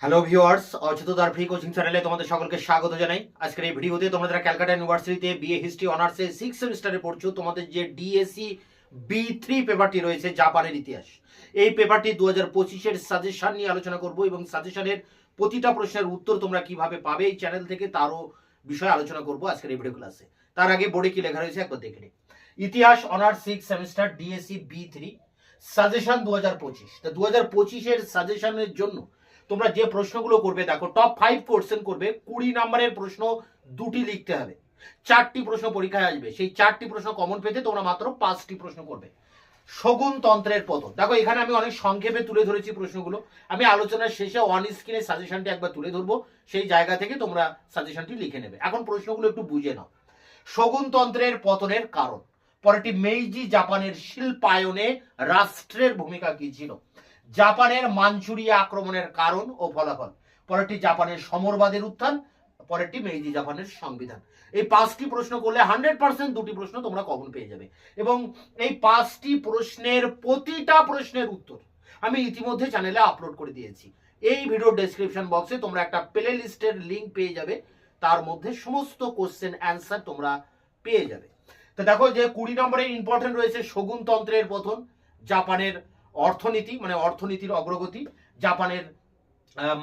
Hello viewers, অচ্যুতদার free coaching চ্যানেলে তোমাদের সকলকে স্বাগত জানাই। আজকের এই ভিডিওতে তোমরা যারা ক্যালকাটা ইউনিভার্সিটিতে বিএ হিস্ট্রি অনার্সে 6 সেমিস্টারে পড়ছো, তোমাদের যে ডিএসসি বি3 পেপারটি রয়েছে জাপানের ইতিহাস, এই পেপারটি 2025-এর সাজেশন নিয়ে আলোচনা করব এবং সাজেশনের প্রতিটা প্রশ্নের উত্তর তোমরা কিভাবে পাবে এই চ্যানেল থেকে তারও বিষয়ে আলোচনা করব আজকের এই ভিডিও ক্লাসে। তার আগে বোর্ডে কি লেখা রয়েছে একবার দেখে নিই। ইতিহাস অনার্স 6 সেমিস্টার ডিএসসি বি3 সাজেশন 2025। তা 2025-এর সাজেশনের জন্য তোমরা যে প্রশ্নগুলো করবে, দেখো টপ 5 কোশ্চেন করবে। 20 নম্বরের প্রশ্ন দুটি লিখতে হবে, 4টি প্রশ্ন পরীক্ষায় আসবে। সেই 4টি প্রশ্ন কমন পেতে তোমরা মাত্র 5টি প্রশ্ন করবে। শগুন তন্ত্রের পতন, দেখো এখানে আমি অনেক সংক্ষেপে তুলে ধরেছি প্রশ্নগুলো। আমি আলোচনার শেষে অন স্ক্রিনে সাজেশনটি একবার তুলে ধরবো, সেই জায়গা থেকে তোমরা সাজেশনটি লিখে নেবে। এখন প্রশ্নগুলো একটু বুঝে নাও। শগুন তন্ত্রের পতনের কারণ, পরেরটি মেইজি জাপানের শিল্পায়নে রাষ্ট্রের ভূমিকা কি ছিল, জাপানের মাঞ্চুরিয়া আক্রমণের কারণ ও ফলাফল, পরেরটি জাপানের সমরবাদের উত্থান, পরেরটি মেইজি জাপানের সংবিধান। এই 5টি প্রশ্ন করলে 100% দুটি প্রশ্ন তোমরা কমন পেয়ে যাবে। এবং এই 5টি প্রশ্নের প্রতিটা প্রশ্নের উত্তর আমি ইতিমধ্যে চ্যানেলে আপলোড করে দিয়েছি। এই ভিডিও ডেসক্রিপশন বক্সে তোমরা একটা প্লে লিস্টের লিঙ্ক পেয়ে যাবে, তার মধ্যে সমস্ত কোশ্চেন অ্যান্সার তোমরা পেয়ে যাবে। তো দেখো যে 20 নম্বরের ইম্পর্টেন্ট রয়েছে শগুন তন্ত্রের পতন, জাপানের অর্থনীতি মানে অর্থনীতির অগ্রগতি, জাপানের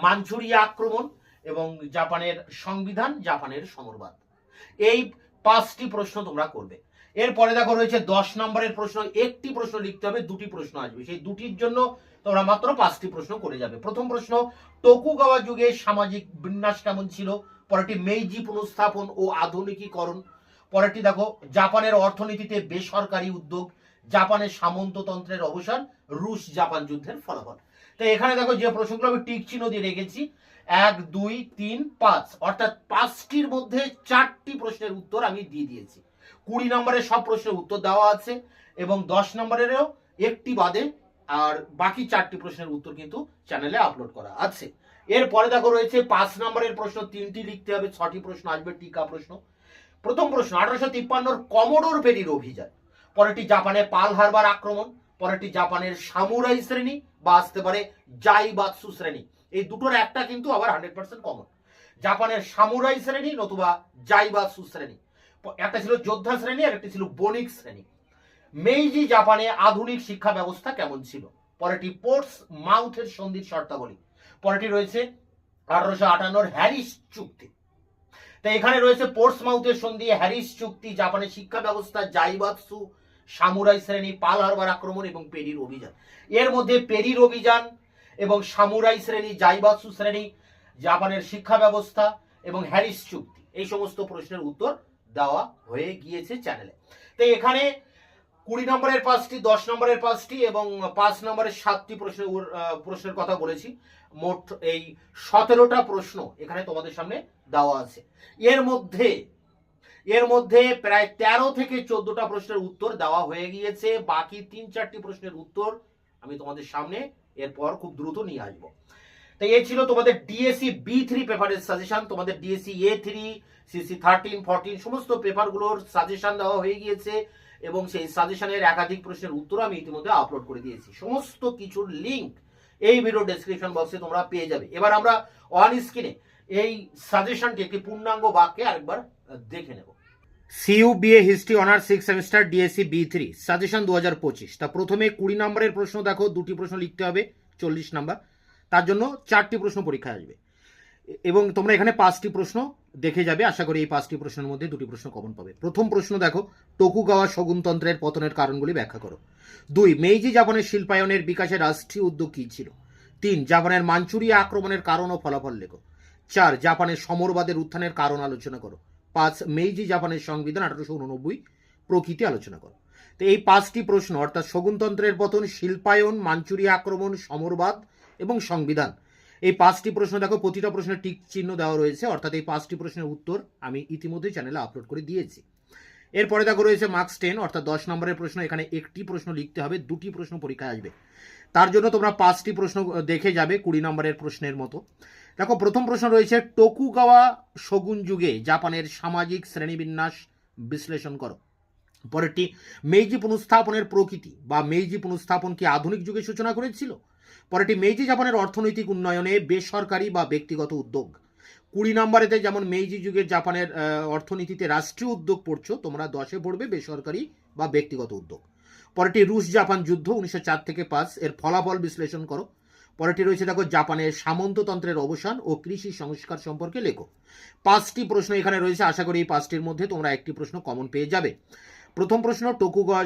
মাঞ্চুরিয়া আক্রমণ এবং জাপানের সংবিধান, জাপানের সমরবাদ। এই 5টি প্রশ্ন তোমরা করবে। এরপরে দেখো রয়েছে 10 নম্বরের প্রশ্ন। একটি প্রশ্ন লিখতে হবে, দুটি প্রশ্ন আসবে। সেই দুটির জন্য তোমরা মাত্র 5টি প্রশ্ন করে যাবে। প্রথম প্রশ্ন, টোকুগাওয়া যুগে সামাজিক বিন্যাস কেমন ছিল, পরেরটি মেইজি পুনঃস্থাপন ও আধুনিকীকরণ, পরেরটি দেখো জাপানের অর্থনীতিতে বেসরকারি উদ্যোগ, জাপানের সামন্ততন্ত্রের অবসান, রুশ জাপান যুদ্ধের ফলাফল। তো এখানে দেখো যে প্রশ্নগুলো আমি টিক চিহ্ন দিয়ে রেখেছি 1 2 3 5, অর্থাৎ 5টির মধ্যে 4টি প্রশ্নের উত্তর আমি দিয়ে দিয়েছি। 20 নম্বরের সব প্রশ্নের উত্তর দেওয়া আছে এবং 10 নম্বরেরও একটি বাদে আর বাকি 4টি প্রশ্নের উত্তর কিন্তু চ্যানেলে আপলোড করা আছে। এরপরে দেখো রয়েছে 5 নম্বরের প্রশ্ন 3টি লিখতে হবে, 6টি প্রশ্ন আসবে টিকা প্রশ্ন। প্রথম প্রশ্ন, 1853 কমোডোর পেরির অভিযান, পরেরটি জাপানের পাল হারবার আক্রমণ, পরেরটি জাপানের সামুরাই শ্রেণী বা আসতে পারে জাইবাৎসু শ্রেণী। এই দুটোর একটা কিন্তু আবার 100% কমন, জাপানের সামুরাই শ্রেণী নতুবা জাইবাৎসু শ্রেণী। একটা ছিল যোদ্ধা শ্রেণী আর একটা ছিল বণিক শ্রেণী। মেইজি জাপানে আধুনিক শিক্ষা ব্যবস্থা কেমন ছিল, পরেরটি পোর্টস মাউথের সন্ধির শর্তাবলী, পরেরটি রয়েছে 1858 হ্যারিস চুক্তি। তাই এখানে রয়েছে পোর্টসমাউথের সন্ধি, হ্যারিস চুক্তি, জাপানের শিক্ষা ব্যবস্থা, জাইবাৎসু, সামুরাই শ্রেণী, পাল হারবার আক্রমণ এবং পেরির অভিযান। এর মধ্যে পেরির অভিযান এবং সামুরাই শ্রেণী, জাইবাৎসু শ্রেণী, জাপানের শিক্ষা ব্যবস্থা এবং হ্যারিস চুক্তি, এই সমস্ত প্রশ্নের উত্তর দেওয়া হয়ে গিয়েছে চ্যানেলে। তাই এখানে 20 নম্বরের 5টি, 10 নম্বরের 5টি এবং 5 নম্বরের 7টি প্রশ্নের কথা বলেছি। মোট এই 17টা প্রশ্ন এখানে তোমাদের সামনে দেওয়া আছে। এর মধ্যে প্রায় 13 থেকে 14টা প্রশ্নের উত্তর দেওয়া হয়ে গিয়েছে। বাকি 3-4টি প্রশ্নের উত্তর আমি তোমাদের সামনে এরপর খুব দ্রুত নিয়ে আসবো। তো এই ছিল তোমাদের ডিএসসি বি3 পেপারের সাজেশন। তোমাদের ডিএসসি এ3, সিসি 13, 14 সমস্ত পেপারগুলোর সাজেশন দেওয়া হয়ে গিয়েছে এবং সেই সাজেশনের একাধিক প্রশ্নের উত্তর আমি ইতিমধ্যে আপলোড করে দিয়েছি। সমস্ত কিছুর লিঙ্ক এই ভিডিও ডেসক্রিপশন বক্সে তোমরা পেয়ে যাবে। এবার আমরা অন স্ক্রিনে এই সাজেশনটি একটি পূর্ণাঙ্গ বাক্যে আরেকবার দেখে নেব। CU BA history honours 6 semester DSC বি3 সাজেশন 2025। তা প্রথমে 20 নম্বরের প্রশ্ন দেখো, দুটি প্রশ্ন লিখতে হবে, 40 নাম্বার। তার জন্য 4টি প্রশ্ন পরীক্ষায় আসবে এবং তোমরা এখানে 5টি প্রশ্ন দেখে যাবে। আশা করি এই 5টি প্রশ্নের মধ্যে দুটি প্রশ্ন কমন পাবে। প্রথম প্রশ্ন দেখো, টোকুগাওয়া শগুনতন্ত্রের পতনের কারণগুলি ব্যাখ্যা করো। 2, মেইজি জাপানের শিল্পায়নের বিকাশে রাষ্ট্রীয় উদ্যোগ কী ছিল। 3, জাপানের মাঞ্চুরিয়া আক্রমণের কারণ ও ফলাফল লেখো। 4, জাপানের সমরবাদের উত্থানের কারণ আলোচনা করো। 5, মেইজি জাপানের সংবিধান 1889 প্রকৃতি আলোচনা করো। তো এই 5টি প্রশ্ন অর্থাৎ শগুনতন্ত্রের পতন, শিল্পায়ন, মাঞ্চুরিয়া আক্রমণ, সমরবাদ এবং সংবিধান, এই 5টি প্রশ্ন দেখো, প্রতিটা প্রশ্নের টিক চিহ্ন দেওয়া রয়েছে, অর্থাৎ এই 5টি প্রশ্নের উত্তর আমি ইতিমধ্যে চ্যানেলে আপলোড করে দিয়েছি। এরপরে দেখো রয়েছে মার্কস 10, অর্থাৎ 10 নম্বরের প্রশ্ন। এখানে একটি প্রশ্ন লিখতে হবে, দুটি প্রশ্ন পরীক্ষায় আসবে। তার জন্য তোমরা 5টি প্রশ্ন দেখে যাবে 20 নম্বরের প্রশ্নের মতো। দেখো প্রথম প্রশ্ন রয়েছে, টোকুগাওয়া শগুন যুগে জাপানের সামাজিক শ্রেণীবিন্যাস বিশ্লেষণ করো। পরেরটি, মেইজি পুনঃস্থাপনের প্রকৃতি বা মেইজি পুনঃস্থাপন কি আধুনিক যুগে সূচনা করেছিল। পরেরটি মেইজি জাপানের অর্থনৈতিক উন্নয়নে বেসরকারি বা ব্যক্তিগত উদ্যোগ। 20 নম্বরেতে যেমন মেইজি যুগের জাপানের অর্থনীতিতে রাষ্ট্রীয় উদ্যোগ পড়ছো, তোমরা 10-এ পড়বে বেসরকারি বা ব্যক্তিগত উদ্যোগ। পরেরটি রুশ জাপান যুদ্ধ 1904 থেকে 5 এর ফলাফল বিশ্লেষণ করো। পরেরটি রয়েছে দেখো জাপানের সামন্ততন্ত্রের অবসান ও কৃষি সংস্কার সম্পর্কে লেখো। 5টি প্রশ্ন এখানে রয়েছে, আশা করি এই 5টির মধ্যে তোমরা একটি প্রশ্ন কমন পেয়ে যাবে। প্রথম প্রশ্ন টোকুগাওয়া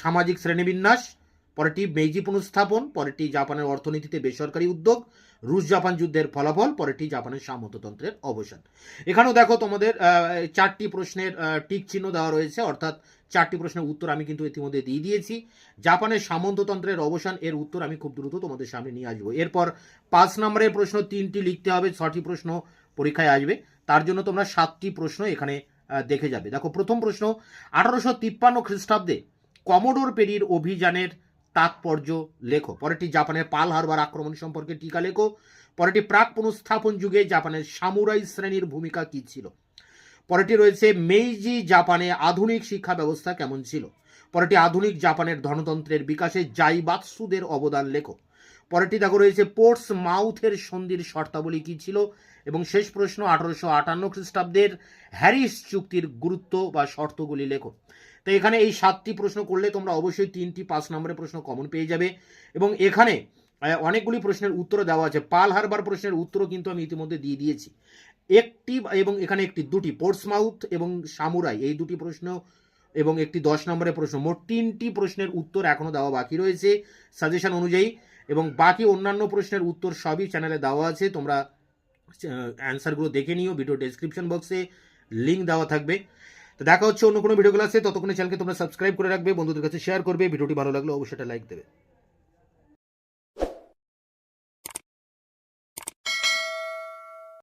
সামাজিক শ্রেণীবিন্যাস, পরেরটি মেইজি পুনঃস্থাপন, পরেরটি জাপানের অর্থনীতিতে বেসরকারি উদ্যোগ, রুশ জাপান যুদ্ধের ফলাফল, পরেরটি জাপানের সামন্ততন্ত্রের অবসান। এখানেও দেখো তোমাদের 4টি প্রশ্নের টিক চিহ্ন দেওয়া রয়েছে, অর্থাৎ 4টি প্রশ্নের উত্তর আমি কিন্তু ইতিমধ্যে দিয়ে দিয়েছি। জাপানের সামন্ততন্ত্রের অবসান এর উত্তর আমি খুব দ্রুত তোমাদের সামনে নিয়ে আসবো। এরপর 5 নম্বরের প্রশ্ন 3টি লিখতে হবে, 6টি প্রশ্ন পরীক্ষায় আসবে, তার জন্য তোমরা 7টি প্রশ্ন এখানে দেখে যাবে। দেখো প্রথম প্রশ্ন, 1853 খ্রিস্টাব্দে কমোডোর পেরির অভিযানের তাৎপর্য লেখো। পরেরটি জাপানের পার্ল হারবার আক্রমণ সম্পর্কে টিকা লেখো। পরেরটি প্রাক পুনঃস্থাপন যুগে জাপানের সামুরাই শ্রেণীর ভূমিকা কি ছিল। পরেরটি রয়েছে মেইজি জাপানে আধুনিক শিক্ষা ব্যবস্থা কেমন ছিল। পরেরটি আধুনিক জাপানের ধনতন্ত্রের বিকাশে জাইবাৎসুদের অবদান লেখো। পরেরটি দেখো রয়েছে পোর্টস মাউথের সন্ধির শর্তাবলী কি ছিল। এবং শেষ প্রশ্ন, 1858 খ্রিস্টাব্দের হ্যারিস চুক্তির গুরুত্ব বা শর্তগুলি লেখো। তো এখানে এই 7টি প্রশ্ন করলে তোমরা অবশ্যই 3টি 5 নম্বরের প্রশ্ন কমন পেয়ে যাবে। এবং এখানে অনেকগুলি প্রশ্নের উত্তর দেওয়া আছে। পার্ল হারবার প্রশ্নের উত্তরও কিন্তু আমি ইতিমধ্যে দিয়ে দিয়েছি। একটি এবং এখানে একটি 2টি পোর্টসমাউথ এবং সামুরাই, এই 2টি প্রশ্ন এবং একটি 10 নম্বরের প্রশ্ন, মোট 3টি প্রশ্নের উত্তর এখনও দেওয়া বাকি রয়েছে সাজেশন অনুযায়ী। এবং বাকি অন্যান্য প্রশ্নের উত্তর সবই চ্যানেলে দেওয়া আছে, তোমরা অ্যান্সারগুলো দেখে নিও। ভিডিও ডেসক্রিপশন বক্সে লিঙ্ক দেওয়া থাকবে। তো দেখা হচ্ছে অন্য কোনো ভিডিও ক্লাসে, ততক্ষণে চ্যানেলকে তোমরা সাবস্ক্রাইব করে রাখবে, বন্ধুদের কাছে শেয়ার করবে, ভিডিওটি ভালো লাগলে অবশ্যই একটা লাইক দেবে।